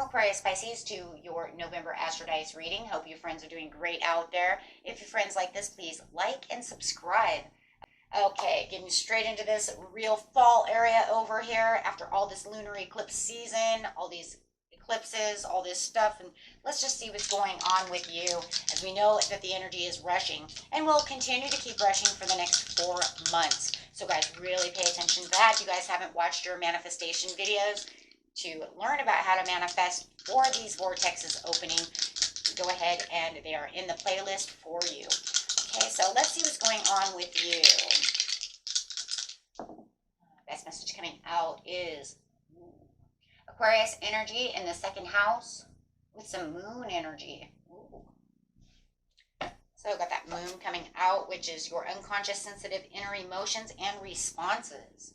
Welcome, Aquarius Pisces, to your November Astro Dice reading. Hope you friends are doing great out there. If your friends like this, please like and subscribe. Okay, getting straight into this real fall area over here after all this lunar eclipse season, all these eclipses, all this stuff, and let's just see what's going on with you, as we know that the energy is rushing and will continue to keep rushing for the next 4 months. So guys, really pay attention to that. If you guys haven't watched your manifestation videos to learn about how to manifest for these vortexes opening, go ahead and they are in the playlist for you. Okay, so let's see what's going on with you. Best message coming out is Aquarius energy in the second house with some moon energy. Ooh. So got that moon coming out, which is your unconscious, sensitive inner emotions and responses.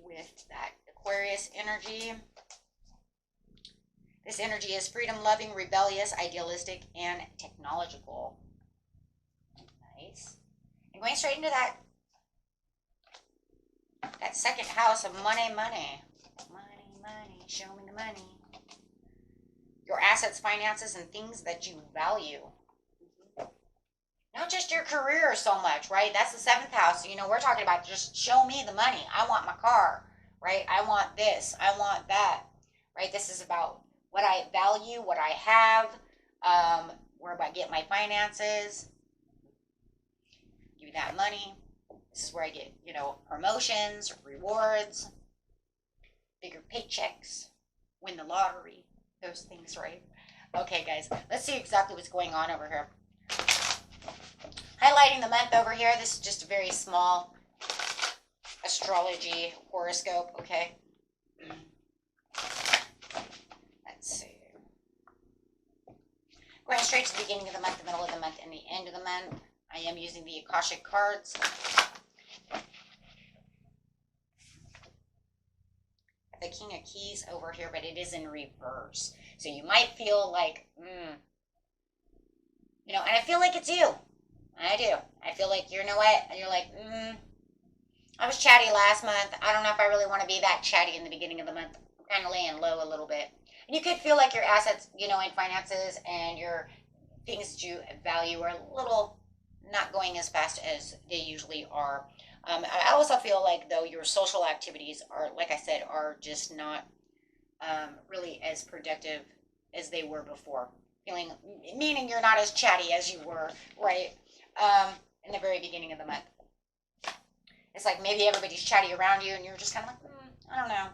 With that Aquarius energy. This energy is freedom-loving, rebellious, idealistic, and technological. Nice. And going straight into that second house of money. Money, show me the money. Your assets, finances, and things that you value. Not just your career so much, right? That's the 7th house. You know, we're talking about just show me the money. I want my car, right? I want this. I want that, right? This is about what I value, what I have, where I get my finances. Give me that money. This is where I get, you know, promotions, rewards, bigger paychecks, win the lottery, those things, right? Okay, guys, let's see exactly what's going on over here. Highlighting the month over here. This is just a very small astrology horoscope, okay? Let's see. Going straight to the beginning of the month, the middle of the month, and the end of the month. I am using the Akashic cards. The King of Keys over here, but it is in reverse. So you might feel like, you know, and I feel like it's you. I do. I feel like, you know what? And you're like, I was chatty last month. I don't know if I really want to be that chatty in the beginning of the month. I'm kind of laying low a little bit. And you could feel like your assets, you know, and finances and your things that you value are a little not going as fast as they usually are. I also feel like, though, your social activities are, like I said, are just not really as productive as they were before. Meaning you're not as chatty as you were, right? In the very beginning of the month. It's like maybe everybody's chatty around you and you're just kind of like, I don't know.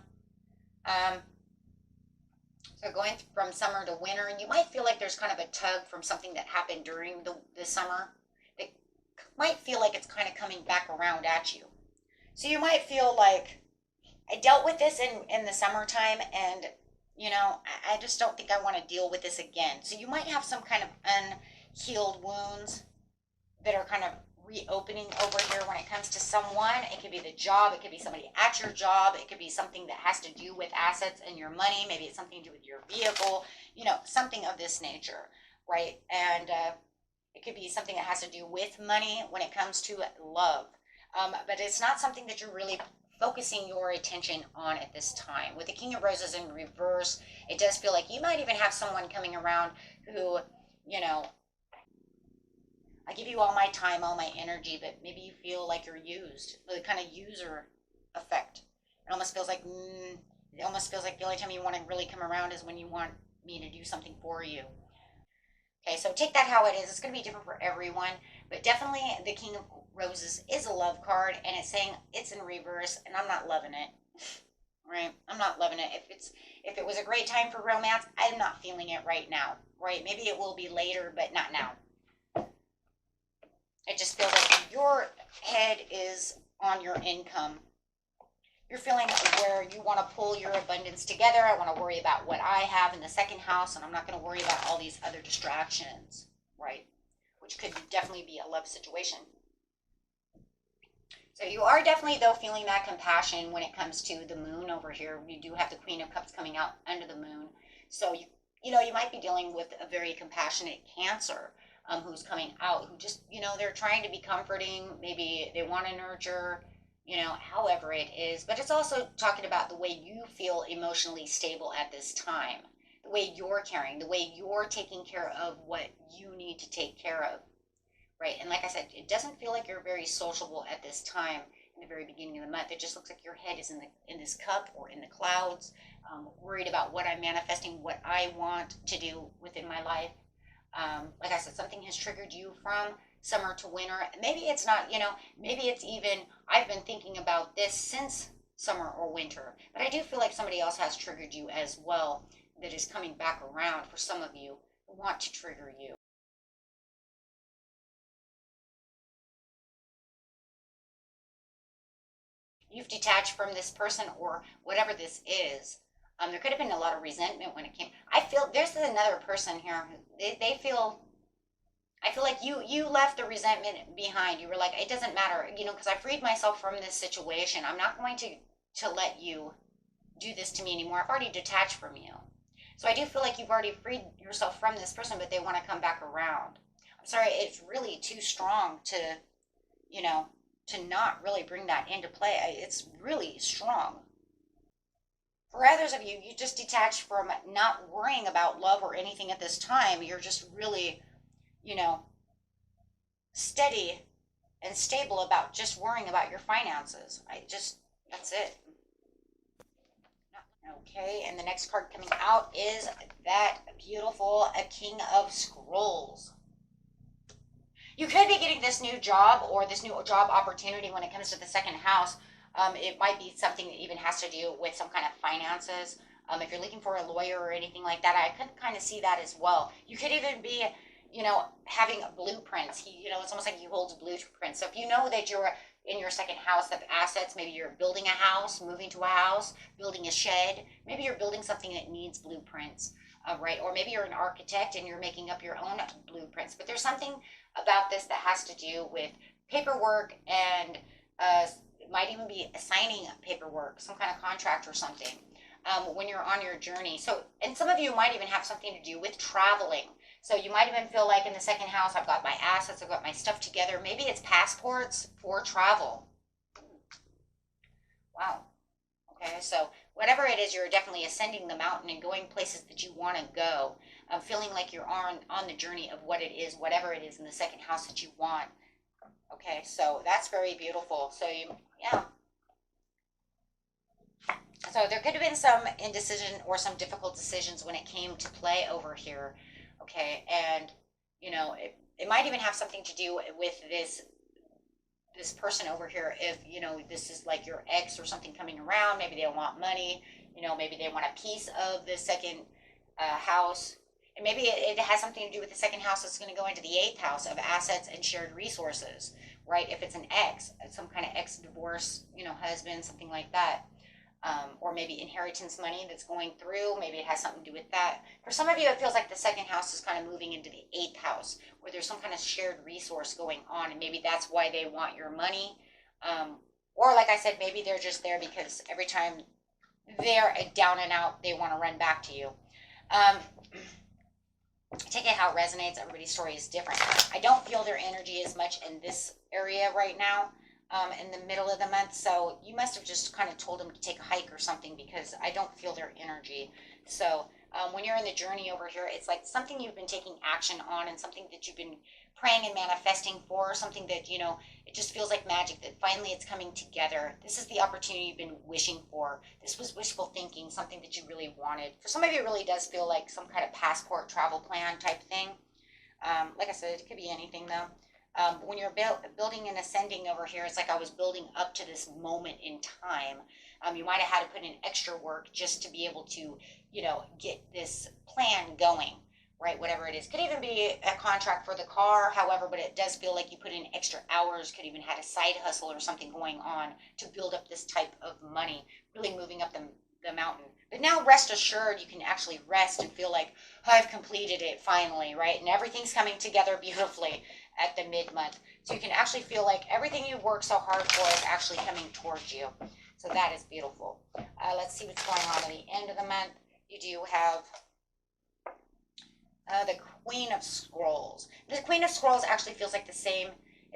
So going from summer to winter, and you might feel like there's kind of a tug from something that happened during the summer that might feel like it's kind of coming back around at you. So you might feel like, I dealt with this in the summertime, and, you know, I just don't think I want to deal with this again. So you might have some kind of unhealed wounds that are kind of reopening over here when it comes to someone. It could be the job. It could be somebody at your job. It could be something that has to do with assets and your money. Maybe it's something to do with your vehicle, you know, something of this nature, right? And it could be something that has to do with money when it comes to love. But it's not something that you're really focusing your attention on at this time. With the King of Roses in reverse, it does feel like you might even have someone coming around who, you know, I give you all my time, all my energy, but maybe you feel like you're used. The kind of user effect. It almost feels like the only time you want to really come around is when you want me to do something for you. Okay, so take that how it is. It's going to be different for everyone, but definitely the King of Roses is a love card, and it's saying it's in reverse, and I'm not loving it. Right? I'm not loving it. If it was a great time for romance, I'm not feeling it right now. Right? Maybe it will be later, but not now. It just feels like your head is on your income. You're feeling where you want to pull your abundance together. I want to worry about what I have in the second house, and I'm not going to worry about all these other distractions, right? Which could definitely be a love situation. So you are definitely, though, feeling that compassion when it comes to the moon over here. We do have the Queen of Cups coming out under the moon. So, you know, you might be dealing with a very compassionate Cancer. Who's coming out, who just, you know, they're trying to be comforting. Maybe they want to nurture. you know, however it is. But it's also talking about the way you feel emotionally stable at this time, the way you're caring, the way you're taking care of what you need to take care of, right? And like I said, it doesn't feel like you're very sociable at this time in the very beginning of the month. It just looks like your head is in this cup or in the clouds, worried about what I'm manifesting, what I want to do within my life. Like I said, something has triggered you from summer to winter. Maybe it's not, you know, maybe it's even, I've been thinking about this since summer or winter, but I do feel like somebody else has triggered you as well that is coming back around for some of you who want to trigger you. You've detached from this person or whatever this is. There could have been a lot of resentment when it came. I feel there's another person here who they feel. I feel like you left the resentment behind. You were like, it doesn't matter, you know, because I freed myself from this situation. I'm not going to let you do this to me anymore. I've already detached from you. So I do feel like you've already freed yourself from this person, but they want to come back around. I'm sorry, it's really too strong to, you know, to not really bring that into play. It's really strong. For others of you, you just detach from not worrying about love or anything at this time. You're just really, you know, steady and stable about just worrying about your finances. That's it. Okay, and the next card coming out is that beautiful a King of Scrolls. You could be getting this new job or this new job opportunity when it comes to the second house. It might be something that even has to do with some kind of finances. If you're looking for a lawyer or anything like that, I could kind of see that as well. You could even be, you know, having blueprints. You know, it's almost like he holds blueprints. So if you know that you're in your second house of assets, maybe you're building a house, moving to a house, building a shed, maybe you're building something that needs blueprints, right? Or maybe you're an architect and you're making up your own blueprints. But there's something about this that has to do with paperwork and it might even be signing paperwork, some kind of contract or something when you're on your journey. So, and some of you might even have something to do with traveling. So you might even feel like in the second house, I've got my assets, I've got my stuff together. Maybe it's passports for travel. Wow. Okay, so whatever it is, you're definitely ascending the mountain and going places that you want to go. Feeling like you're on the journey of what it is, whatever it is in the second house that you want. Okay, so that's very beautiful. So yeah. So there could have been some indecision or some difficult decisions when it came to play over here. Okay, and you know, it might even have something to do with this person over here. If you know this is like your ex or something coming around, maybe they want money, you know, maybe they want a piece of the second house, and maybe it has something to do with the second house that's going to go into the eighth house of assets and shared resources, right? If it's an ex, some kind of ex divorce, you know, husband, something like that. Or maybe inheritance money that's going through. Maybe it has something to do with that. For some of you, it feels like the second house is kind of moving into the eighth house, where there's some kind of shared resource going on, and maybe that's why they want your money. Or, like I said, maybe they're just there because every time they're down and out, they want to run back to you. Take it how it resonates. Everybody's story is different. I don't feel their energy as much in this area right now. In the middle of the month, so you must have just kind of told them to take a hike or something because I don't feel their energy. So when you're in the journey over here, it's like something you've been taking action on and something that you've been praying and manifesting for, something that, you know, it just feels like magic that finally it's coming together. This is the opportunity you've been wishing for. This was wishful thinking, something that you really wanted. For some of you, it really does feel like some kind of passport travel plan type thing. Like I said, it could be anything though. When you're building and ascending over here, it's like I was building up to this moment in time. You might have had to put in extra work just to be able to, you know, get this plan going, right? Whatever it is. Could even be a contract for the car, however, but it does feel like you put in extra hours, could even had a side hustle or something going on to build up this type of money, really moving up the mountain. But now rest assured, you can actually rest and feel like, oh, I've completed it finally, right? And everything's coming together beautifully at the mid-month. So you can actually feel like everything you've worked so hard for is actually coming towards you. So that is beautiful. Let's see what's going on at the end of the month. You do have the Queen of Scrolls. The Queen of Scrolls actually feels like the same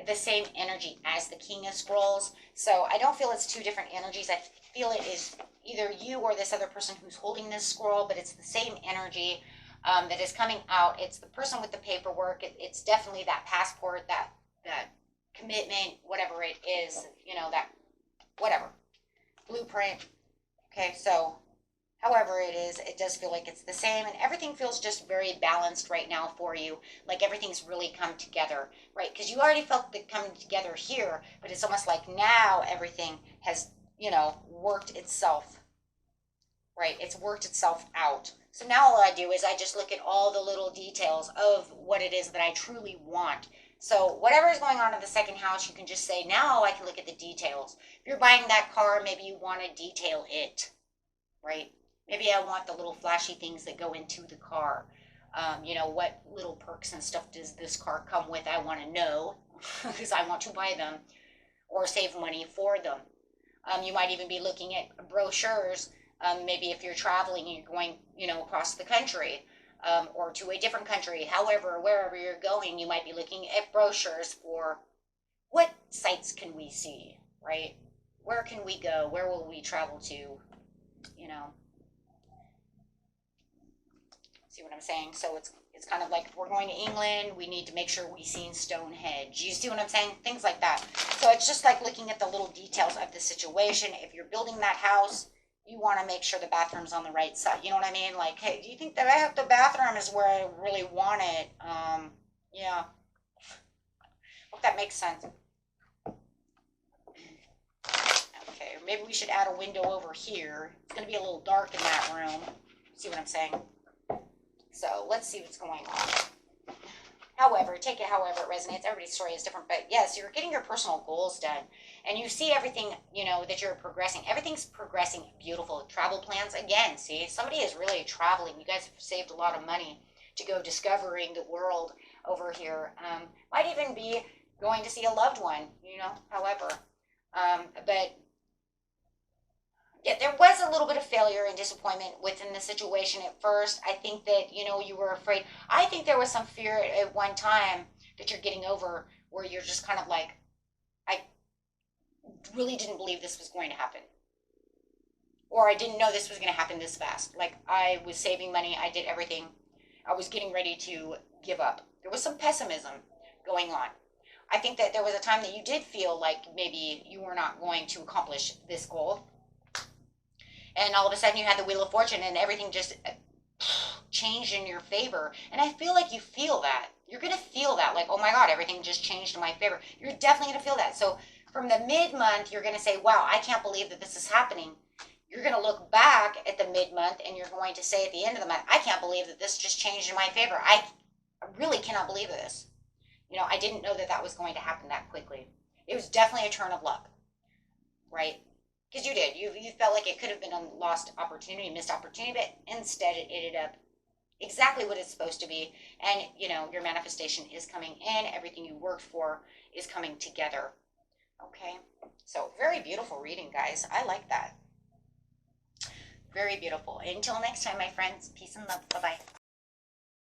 the same energy as the King of Scrolls. So I don't feel it's two different energies. I feel it is either you or this other person who's holding this scroll, but it's the same energy that is coming out. It's the person with the paperwork. It's definitely that passport, that commitment, whatever it is, that whatever blueprint. Okay, so however it is, it does feel like it's the same, and everything feels just very balanced right now for you, like everything's really come together, right? Because you already felt it coming together here, but it's almost like now everything has, worked itself, right? It's worked itself out. So now all I do is I just look at all the little details of what it is that I truly want. So whatever is going on in the second house, you can just say, now I can look at the details. If you're buying that car, maybe you want to detail it, right? Maybe I want the little flashy things that go into the car. What little perks and stuff does this car come with? I want to know because I want to buy them or save money for them. You might even be looking at brochures. Maybe if you're traveling and you're going, across the country or to a different country, however, wherever you're going, you might be looking at brochures for what sites can we see, right? Where can we go? Where will we travel to? See what I'm saying? So it's kind of like if we're going to England, we need to make sure we seen Stonehenge. You see what I'm saying? Things like that. So it's just like looking at the little details of the situation. If you're building that house, you want to make sure the bathroom's on the right side. You know what I mean? Like, hey, do you think that the bathroom is where I really want it? Yeah. Hope that makes sense. Okay, maybe we should add a window over here. It's going to be a little dark in that room. See what I'm saying? So let's see what's going on. However, take it however it resonates. Everybody's story is different, but yes, you're getting your personal goals done, and you see everything, that you're progressing. Everything's progressing beautiful. Travel plans, again, see, somebody is really traveling. You guys have saved a lot of money to go discovering the world over here. Might even be going to see a loved one, however. But yeah, there was a little bit of failure and disappointment within the situation at first. I think that, you were afraid. I think there was some fear at one time that you're getting over where you're just kind of like, I really didn't believe this was going to happen. Or I didn't know this was going to happen this fast. Like I was saving money. I did everything. I was getting ready to give up. There was some pessimism going on. I think that there was a time that you did feel like maybe you were not going to accomplish this goal. And all of a sudden you had the Wheel of Fortune and everything just changed in your favor. And I feel like you feel that. You're going to feel that. Like, oh my God, everything just changed in my favor. You're definitely going to feel that. So from the mid-month, you're going to say, wow, I can't believe that this is happening. You're going to look back at the mid-month and you're going to say at the end of the month, I can't believe that this just changed in my favor. I really cannot believe this. I didn't know that was going to happen that quickly. It was definitely a turn of luck, right? Because you did. You felt like it could have been a lost opportunity, missed opportunity, but instead it ended up exactly what it's supposed to be. And, your manifestation is coming in. Everything you worked for is coming together. Okay? So, very beautiful reading, guys. I like that. Very beautiful. Until next time, my friends. Peace and love. Bye-bye.